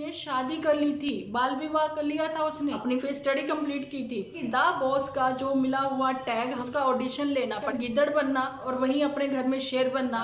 ने शादी कर ली थी, बाल विवाह कर लिया था उसने, अपनी फिर स्टडी कंप्लीट की थी। द बॉस का जो मिला हुआ टैग, उसका ऑडिशन लेना, पर गिद्दड़ बनना और वहीं अपने घर में शेर बनना।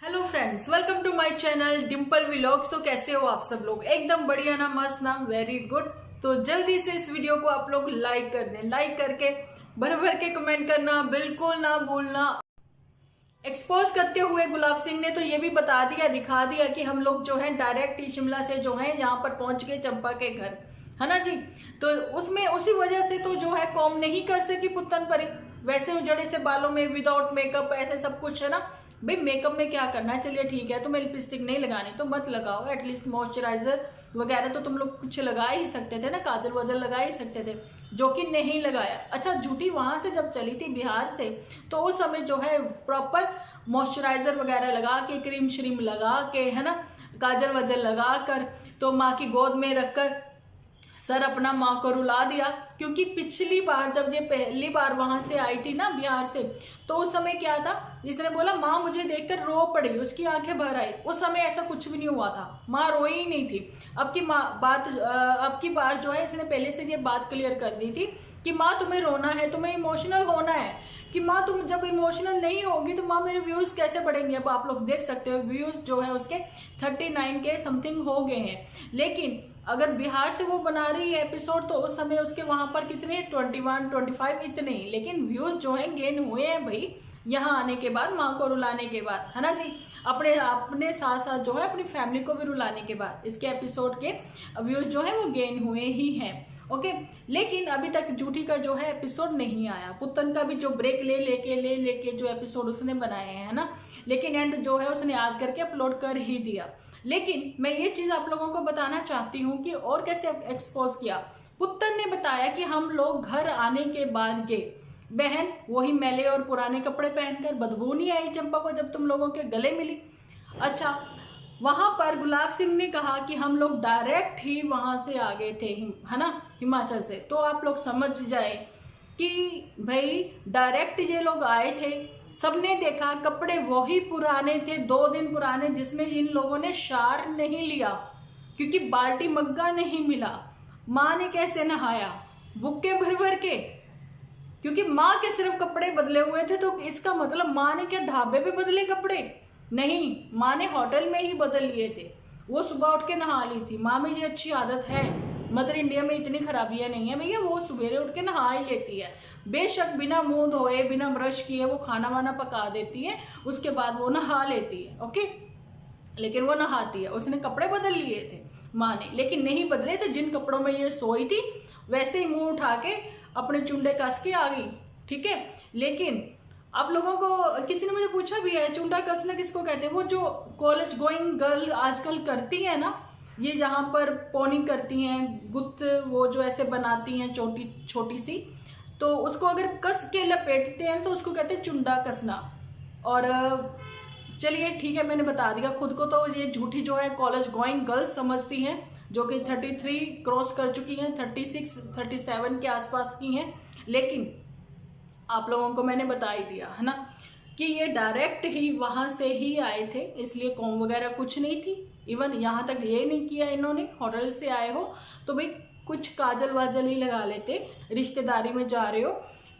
Hello friends, welcome to my channel Dimple vlogs. तो कैसे हो आप सब लोग? एकदम बढ़िया ना, मस्त ना, वेरी गुड। तो जल्दी से इस वीडियो को आप लोग लाइक कर दें, लाइक करके भर भर के कमेंट करना बिल्कुल ना भूलना। एक्सपोज करते हुए गुलाब सिंह ने तो ये भी बता दिया, दिखा दिया कि हम लोग जो है डायरेक्ट ही शिमला से जो है यहाँ पर पहुंच गए चंपा के घर, है ना जी। तो उसमें उसी वजह से तो जो है कॉम नहीं कर सकी पुत्तन परी। वैसे उजड़े से बालों में विदाउट मेकअप ऐसे सब कुछ है ना। भाई मेकअप में क्या करना है, चलिए ठीक है, तुम्हें लिपस्टिक नहीं लगानी तो मत लगाओ, एटलीस्ट मॉइस्चराइजर वगैरह तो तुम लोग कुछ लगा ही सकते थे ना, काजल वजल लगा ही सकते थे, जो कि नहीं लगाया। अच्छा, झूठी वहां से जब चली थी बिहार से, तो उस समय जो है प्रॉपर मॉइस्चराइजर वगैरह लगा के, क्रीम श्रीम लगा के, है ना, काजल वजल लगा कर, तो माँ की गोद में रखकर सर अपना माँ को रुला दिया। क्योंकि पिछली बार जब ये पहली बार वहां से आई थी ना बिहार से, तो उस समय क्या था, इसने बोला माँ मुझे देखकर रो पड़ी, उसकी आंखें भर आई। उस समय ऐसा कुछ भी नहीं हुआ था, माँ रोई ही नहीं थी। अब की बार जो है इसने पहले से ये बात क्लियर कर दी थी कि माँ तुम्हें रोना है, तुम्हें इमोशनल होना है, कि माँ तुम जब इमोशनल नहीं होगी तो माँ मेरे व्यूज कैसे बढ़ेंगे। अब आप लोग देख सकते हो व्यूज जो है उसके 39 के समथिंग हो गए हैं। लेकिन अगर बिहार से वो बना रही है एपिसोड, तो उस समय उसके वहां पर कितने 21 25 इतने ही, लेकिन व्यूज जो है गेन हुए हैं भाई यहाँ आने के बाद, माँ को रुलाने के बाद, है ना जी। अपने साथ साथ जो है अपनी फैमिली को भी रुलाने के बाद इसके एपिसोड के व्यूज जो है वो गेन हुए ही हैं। ओके, लेकिन अभी तक झूठी का जो है एपिसोड नहीं आया। पुत्तन का भी जो ब्रेक ले लेके जो एपिसोड उसने बनाए हैं, है ना, लेकिन एंड जो है उसने आज करके अपलोड कर ही दिया। लेकिन मैं ये चीज आप लोगों को बताना चाहती हूँ कि और कैसे एक्सपोज किया। पुत्तन ने बताया कि हम लोग घर आने के बाद गए, बहन वही मैले और पुराने कपड़े पहनकर, बदबू नहीं आई चंपा को जब तुम लोगों के गले मिली। अच्छा, वहां पर गुलाब सिंह ने कहा कि हम लोग डायरेक्ट ही वहां से आ गए थे, है ना, हिमाचल से। तो आप लोग समझ जाए कि भाई डायरेक्ट ये लोग आए थे। सबने देखा कपड़े वही पुराने थे, 2 दिन पुराने, जिसमें इन लोगों ने शार नहीं लिया क्योंकि बाल्टी मग्गा नहीं मिला। माँ ने कैसे नहाया, बुक्के भर भर के, क्योंकि माँ के सिर्फ कपड़े बदले हुए थे। तो इसका मतलब माँ ने क्या ढाबे पे बदले कपड़े? नहीं, माँ ने होटल में ही बदल लिए थे। वो सुबह उठ के नहा ली थी। माँ में ये अच्छी आदत है, मदर इंडिया में इतनी खराबियां नहीं है भैया, वो सवेरे उठ के नहा ही लेती है। बेशक बिना मुंह धोए बिना ब्रश किए वो खाना वाना पका देती है, उसके बाद वो नहा लेती है। ओके, लेकिन वो नहाती है। उसने कपड़े बदल लिए थे माँ ने, लेकिन नहीं बदले तो जिन कपड़ों में ये सोई थी वैसे ही मुंह उठा के अपने चुंडे कस के आ गई। ठीक है, लेकिन आप लोगों को किसी ने मुझे पूछा भी है चुंडा कसना किसको कहते हैं। वो जो कॉलेज गोइंग गर्ल आजकल करती है ना, ये जहाँ पर पोनी करती हैं, गुत्त वो जो ऐसे बनाती हैं छोटी छोटी सी, तो उसको अगर कस के लपेटते हैं तो उसको कहते हैं चुंडा कसना। और चलिए ठीक है, मैंने बता दिया। खुद को तो ये झूठी जो है कॉलेज गोइंग गर्ल्स समझती हैं, जो कि 33 क्रॉस कर चुकी हैं, 36 37 के आसपास की हैं। लेकिन आप लोगों को मैंने बता ही दिया, है ना, कि ये डायरेक्ट ही वहां से ही आए थे, इसलिए कॉम वगैरह कुछ नहीं थी। इवन यहाँ तक ये नहीं किया इन्होंने, होटल से आए हो तो भाई कुछ काजल वाजल ही लगा लेते, रिश्तेदारी में जा रहे हो।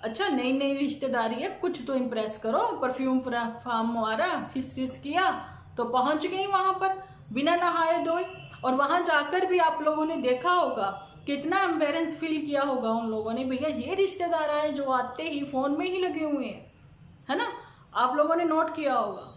अच्छा, नई नई रिश्तेदारी है, कुछ तो इम्प्रेस करो। परफ्यूम फार्म मारा, फिस फिस किया, तो पहुंच गई वहां पर बिना नहाए धोए। और वहां जाकर भी आप लोगों ने देखा होगा कितना एम्बेरेंस फील किया होगा उन लोगों ने। भैया ये रिश्तेदार आए जो आते ही फोन में ही लगे हुए हैं, है ना, आप लोगों ने नोट किया होगा।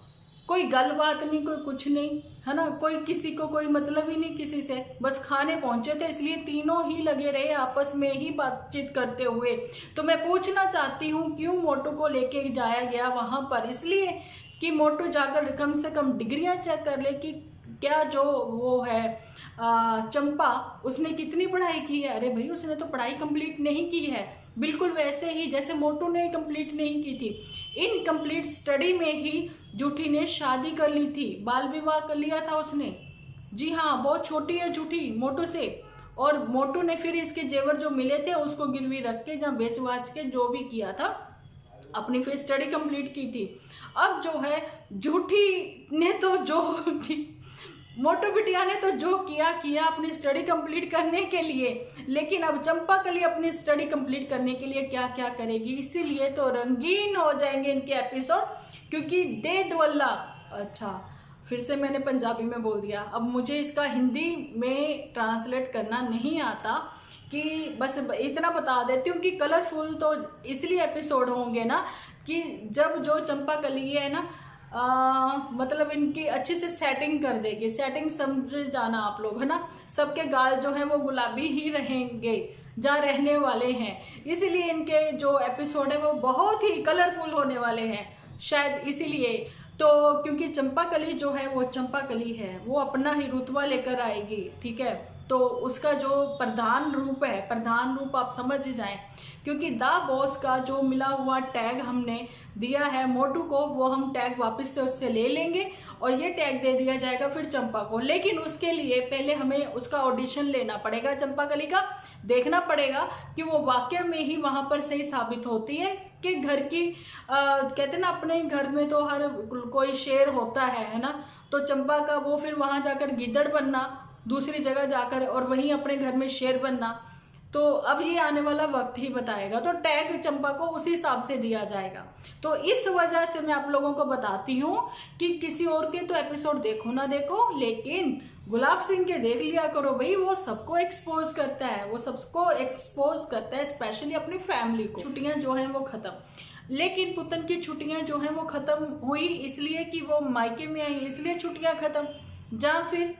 कोई गल बात नहीं, कोई कुछ नहीं, है ना, कोई किसी को कोई मतलब ही नहीं किसी से, बस खाने पहुंचे थे इसलिए तीनों ही लगे रहे आपस में ही बातचीत करते हुए। तो मैं पूछना चाहती हूँ क्यों मोटू को लेके जाया गया वहां पर? इसलिए कि मोटू जाकर कम से कम डिग्रियां चेक कर ले कि क्या जो वो है चंपा, उसने कितनी पढ़ाई की है। अरे भाई उसने तो पढ़ाई कंप्लीट नहीं की है, बिल्कुल वैसे ही जैसे मोटू ने कंप्लीट नहीं की थी। इनकम्प्लीट स्टडी में ही झूठी ने शादी कर ली थी, बाल विवाह कर लिया था उसने। जी हाँ, बहुत छोटी है झूठी मोटू से। और मोटू ने फिर इसके जेवर जो मिले थे उसको गिरवी रख के जहाँ बेच बाच के जो भी किया था, अपनी फिर स्टडी कंप्लीट की थी। अब जो है झूठी ने तो जो मोटू बिटिया ने तो जो किया अपनी स्टडी कंप्लीट करने के लिए, लेकिन अब चंपाकली अपनी स्टडी कंप्लीट करने के लिए क्या क्या करेगी, इसीलिए तो रंगीन हो जाएंगे इनके एपिसोड। क्योंकि दे वल्ला, अच्छा फिर से मैंने पंजाबी में बोल दिया, अब मुझे इसका हिंदी में ट्रांसलेट करना नहीं आता, कि बस इतना बता देती हूँ कि कलरफुल तो इसलिए एपिसोड होंगे ना कि जब जो चंपाकली है ना मतलब इनकी अच्छे से सेटिंग कर देगी। सेटिंग समझ जाना आप लोग, है ना। सबके गाल जो है वो गुलाबी ही रहेंगे, जहाँ रहने वाले हैं, इसीलिए इनके जो एपिसोड है वो बहुत ही कलरफुल होने वाले हैं, शायद इसीलिए। तो क्योंकि चंपाकली जो है वो चंपाकली है, वो अपना ही रुतबा लेकर आएगी, ठीक है। तो उसका जो प्रधान रूप है, प्रधान रूप आप समझ जाएं, क्योंकि दा बॉस का जो मिला हुआ टैग हमने दिया है मोटू को, वो हम टैग वापस से उससे ले लेंगे और ये टैग दे दिया जाएगा फिर चंपा को। लेकिन उसके लिए पहले हमें उसका ऑडिशन लेना पड़ेगा, चंपाकली का देखना पड़ेगा कि वो वाकई में ही वहाँ पर सही साबित होती है कि घर की कहते ना अपने घर में तो हर कोई शेर होता है ना। तो चंपा का वो फिर वहाँ जाकर गिद्दड़ बनना, दूसरी जगह जाकर, और वहीं अपने घर में शेर बनना। तो अब ये आने वाला वक्त ही बताएगा, तो टैग चंपा को उसी हिसाब से दिया जाएगा। तो इस वजह से मैं आप लोगों को बताती हूँ कि किसी और के तो एपिसोड देखो ना देखो, लेकिन गुलाब सिंह के देख लिया करो भाई, वो सबको एक्सपोज करता है, वो सबको एक्सपोज करता है, स्पेशली अपनी फैमिली को। छुट्टियां जो हैं वो खत्म, लेकिन पुतन की छुट्टियां जो हैं वो खत्म हुई इसलिए कि वो मायके में आई, इसलिए छुट्टियां खत्म, जहाँ फिर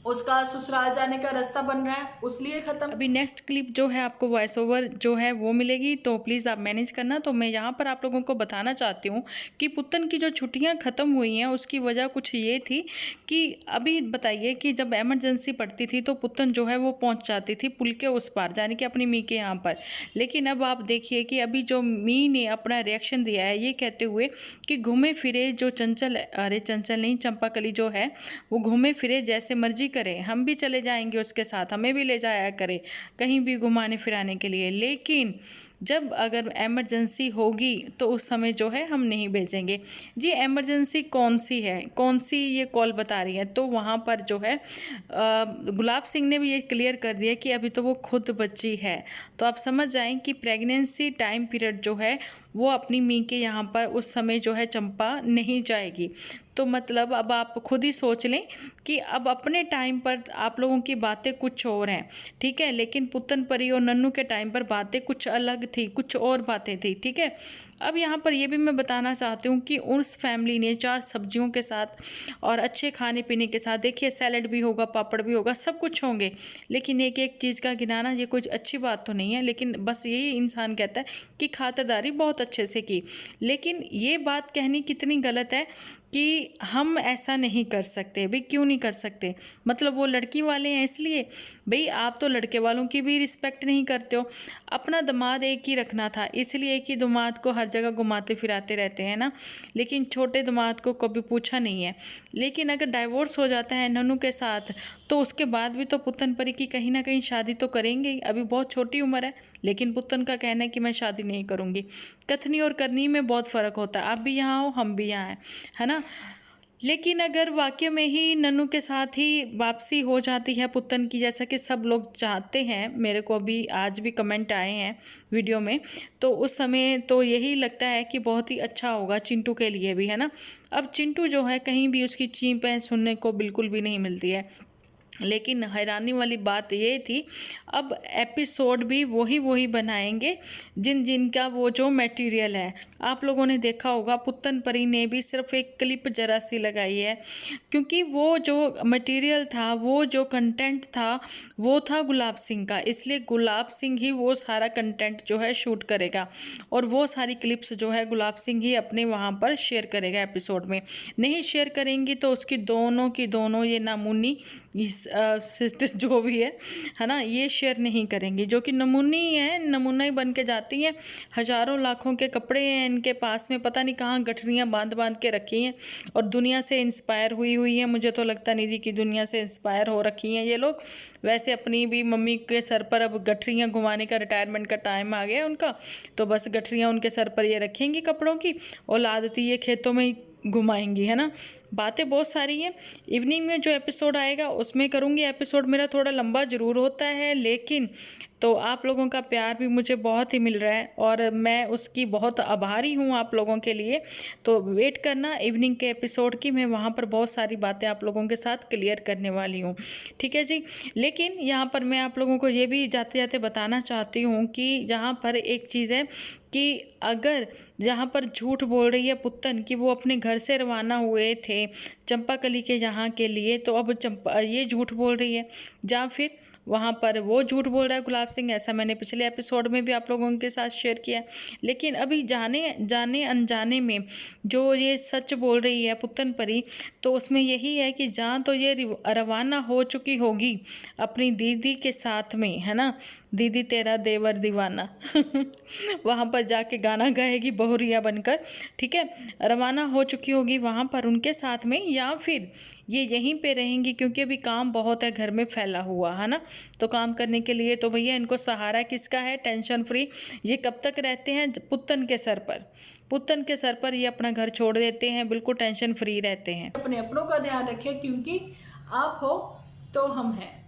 उसका ससुराल जाने का रास्ता बन रहा है उसलिए खत्म। अभी नेक्स्ट क्लिप जो है आपको वॉइस ओवर जो है वो मिलेगी, तो प्लीज़ आप मैनेज करना। तो मैं यहाँ पर आप लोगों को बताना चाहती हूँ कि पुतन की जो छुट्टियाँ ख़त्म हुई हैं उसकी वजह कुछ ये थी कि अभी बताइए कि जब इमरजेंसी पड़ती थी तो पुतन जो है वो पहुँच जाती थी पुल के उस पार, यानी कि अपनी मी के यहाँ पर। लेकिन अब आप देखिए कि अभी जो मी ने अपना रिएक्शन दिया है ये कहते हुए कि घूमे फिरे जो चंचल, अरे चंचल नहीं, चंपाकली जो है वो घूमे फिरे जैसे मर्जी करे, हम भी चले जाएंगे उसके साथ, हमें भी ले जाया करे कहीं भी घुमाने फिराने के लिए, लेकिन जब अगर इमरजेंसी होगी तो उस समय जो है हम नहीं भेजेंगे। जी इमरजेंसी कौन सी है, कौन सी ये कॉल बता रही है, तो वहाँ पर जो है गुलाब सिंह ने भी ये क्लियर कर दिया कि अभी तो वो खुद बच्ची है। तो आप समझ जाएं कि प्रेगनेंसी टाइम पीरियड जो है वो अपनी मी के यहाँ पर उस समय जो है चंपा नहीं जाएगी। तो मतलब अब आप खुद ही सोच लें कि अब अपने टाइम पर आप लोगों की बातें कुछ और हैं, ठीक है, लेकिन पुतन परी और नन्नू के टाइम पर बातें कुछ अलग थी, कुछ और बातें थी, ठीक है। अब यहाँ पर ये भी मैं बताना चाहती हूँ कि उस फैमिली ने 4 सब्जियों के साथ और अच्छे खाने पीने के साथ, देखिए सैलड भी होगा, पापड़ भी होगा, सब कुछ होंगे, लेकिन एक एक चीज़ का गिनाना ये कुछ अच्छी बात तो नहीं है, लेकिन बस यही इंसान कहता है कि खातिरदारी बहुत अच्छे से की। लेकिन ये बात कहनी कितनी गलत है कि हम ऐसा नहीं कर सकते। भाई क्यों नहीं कर सकते, मतलब वो लड़की वाले हैं इसलिए? भाई आप तो लड़के वालों की भी रिस्पेक्ट नहीं करते हो। अपना दामाद एक ही रखना था, इसलिए एक ही दामाद को हर जगह घुमाते फिराते रहते हैं ना, लेकिन छोटे दामाद को कभी पूछा नहीं है। लेकिन अगर डाइवोर्स हो जाता है नन्नू के साथ तो उसके बाद भी तो पुतन परी की कहीं ना कहीं शादी तो करेंगे, अभी बहुत छोटी उम्र है। लेकिन पुतन का कहना है कि मैं शादी नहीं करूँगी। कथनी और करनी में बहुत फ़र्क होता है, आप भी यहाँ हो हम भी यहाँ हैं, है ना। लेकिन अगर वाकई में ही नन्नू के साथ ही वापसी हो जाती है पुतन की, जैसा कि सब लोग चाहते हैं, मेरे को अभी आज भी कमेंट आए हैं वीडियो में, तो उस समय तो यही लगता है कि बहुत ही अच्छा होगा चिंटू के लिए भी, है ना। अब चिंटू जो है कहीं भी उसकी चींपें सुनने को बिल्कुल भी नहीं मिलती है। लेकिन हैरानी वाली बात ये थी, अब एपिसोड भी वही बनाएंगे जिन जिनका वो जो मटेरियल है। आप लोगों ने देखा होगा पुतन परी ने भी सिर्फ एक क्लिप जरा सी लगाई है, क्योंकि वो जो मटेरियल था, वो जो कंटेंट था, वो था गुलाब सिंह का, इसलिए गुलाब सिंह ही वो सारा कंटेंट जो है शूट करेगा और वो सारी क्लिप्स जो है गुलाब सिंह ही अपने वहाँ पर शेयर करेगा एपिसोड में। नहीं शेयर करेंगी तो उसकी दोनों की दोनों ये नामुन्नी सिस्टर जो भी है ना, ये शेयर नहीं करेंगी, जो कि नमूनी है, नमूना ही बन के जाती हैं। हज़ारों लाखों के कपड़े हैं इनके पास में, पता नहीं कहाँ गठरियाँ बांध बांध के रखी हैं और दुनिया से इंस्पायर हुई हैं। मुझे तो लगता नहीं थी कि दुनिया से इंस्पायर हो रखी हैं ये लोग। वैसे अपनी भी मम्मी के सर पर अब गठरियाँ घुमाने का, रिटायरमेंट का टाइम आ गया उनका, तो बस गठरियाँ उनके सर पर ये रखेंगी कपड़ों की और लादती ये खेतों में घुमाएंगी, है ना। बातें बहुत सारी हैं। इवनिंग में जो एपिसोड आएगा उसमें करूँगी। एपिसोड मेरा थोड़ा लंबा ज़रूर होता है, लेकिन तो आप लोगों का प्यार भी मुझे बहुत ही मिल रहा है और मैं उसकी बहुत आभारी हूँ आप लोगों के लिए। तो वेट करना इवनिंग के एपिसोड की, मैं वहाँ पर बहुत सारी बातें आप लोगों के साथ क्लियर करने वाली हूँ, ठीक है जी। लेकिन यहाँ पर मैं आप लोगों को ये भी जाते जाते बताना चाहती हूँ कि जहाँ पर एक चीज़ है कि अगर जहाँ पर झूठ बोल रही है पुत्तन कि वो अपने घर से रवाना हुए थे चंपाकली के यहाँ के लिए, तो अब ये झूठ बोल रही है, या फिर वहाँ पर वो झूठ बोल रहा है गुलाब सिंह। ऐसा मैंने पिछले एपिसोड में भी आप लोगों के साथ शेयर किया है। लेकिन अभी जाने अनजाने में जो ये सच बोल रही है पुत्तन परी, तो उसमें यही है कि जहाँ तो ये रवाना हो चुकी होगी अपनी दीदी के साथ में, है ना, दीदी तेरा देवर दीवाना वहाँ पर जाके गाना गाएगी बहुरिया बनकर, ठीक है, रवाना हो चुकी होगी वहाँ पर उनके साथ में, या फिर ये यहीं पे रहेंगी क्योंकि अभी काम बहुत है घर में फैला हुआ, है ना। तो काम करने के लिए तो भैया इनको सहारा किसका है, टेंशन फ्री। ये कब तक रहते हैं, पुत्तन के सर पर, पुत्तन के सर पर ये अपना घर छोड़ देते हैं, बिल्कुल टेंशन फ्री रहते हैं। अपने अपनों का ध्यान रखें, क्योंकि आप हो तो हम हैं।